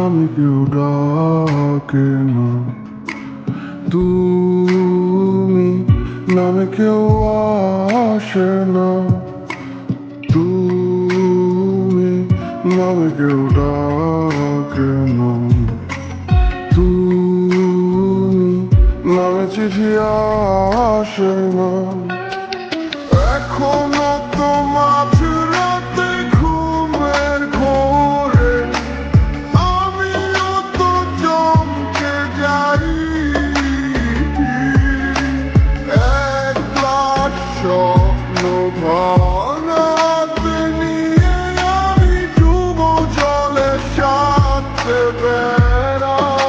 নামে কেউ ডাকে না, তুমি নামে কেউ আসে না, তুমি নামে কেউ ডাকে না, তুমি নামে চিঠি আসে না। এখনো তো মাঝরাতে ঘুমের ঘোরে আমিও তো চমকে যাই। এক গ্লাস স্বপ্ন ভাঙাতে নিয়ে আমি ডুব জলে সাথে বেড়াই।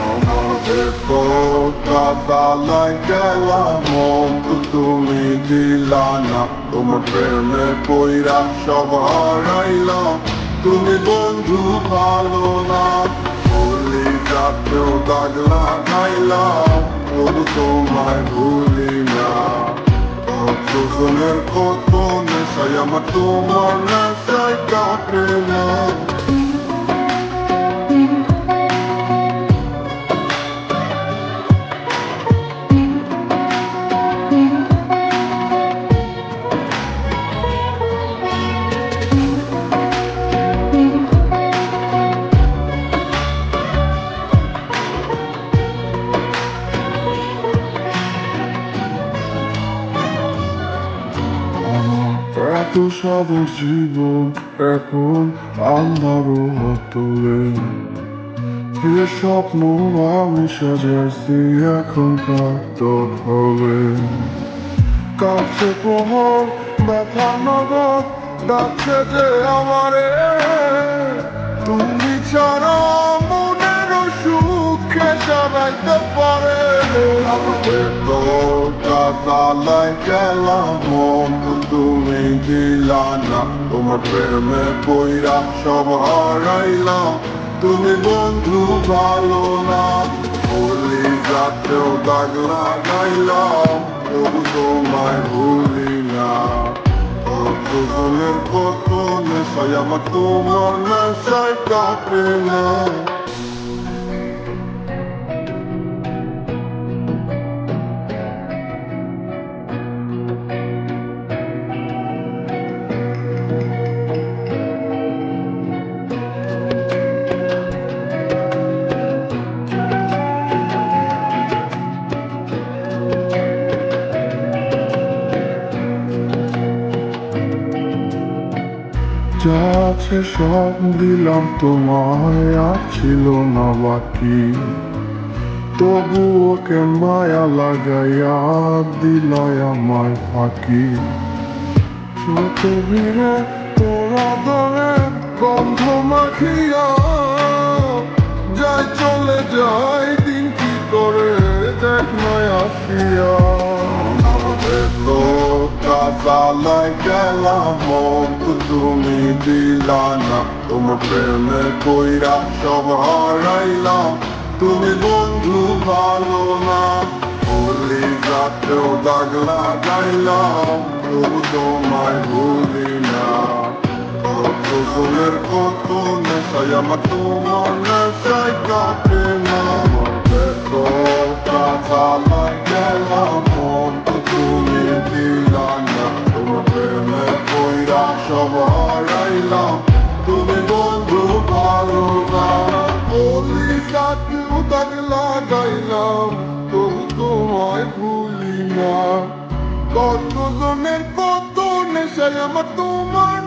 আমাদের কথা তালায় গেলাম, মতো তুমি দিলা না, তোমার প্রেমে পইরা সব হারাইলাম। তুমি বন্ধু ভালো না, বলি যাতেও দাগ লাগাইলাম, তবু তোমায় ভুলি না। কতজনের কত নেশাই আমার তোমার নেশায় কাটে না। এত সবুজ জীবন এখন আন্ধারও হতলে, যে স্বপ্ন আমি সাজাইছি এখন কাতর হবে। কাছে প্রহর ব্যথা নগর ডাকছে যে আমারে, তুমি ছাড়া মনের সুখে জানাইতে পারে। আমাদের তোটা তালায় গেলাম, মন তুমি দিলা না, তোমার প্রেমে পইরা সব হারাইলাম। তুমি বন্ধু ভালো না, বলি যাতেও দাগ লাগাইলাম, তবু তোমায় ভুলি না। কতজনের কত নেশাই আমার তোমার নেশায় কাটে না। যা আছে সব দিলাম তোমায়, আর ছিল না বাকি, তবুও কেন মায়া লাগাইয়া দিলাই আমায় ফাঁকি। ছোট ভিড়ে তোরা দরে গন্ধ মাখিয়া যাই চলে যাই, দিন কি করে দেখ নয় আসিয়া। তালায় গেলাম, মতো তুমি দিলা না, তোমার প্রেমে পইরা সব হারাইলাম। তুমি বন্ধু ভালো না, বলি যাতেও দাগ লাগাইলাম, তবু তোমায় ভুলি না। কতজনের কত নেশাই আমার তোমার নেশায় কাটে না। তালায় গেলাম, মতো তুমি দিলা না, তোমার প্রেমে পইরা সব হারাইলাম। তুমি বন্ধু ভালো না, বলি যাতেও দাগ লাগাইলাম, তবু তোমায় ভুলি না। কতজনের কত নেশাই আমার তোমার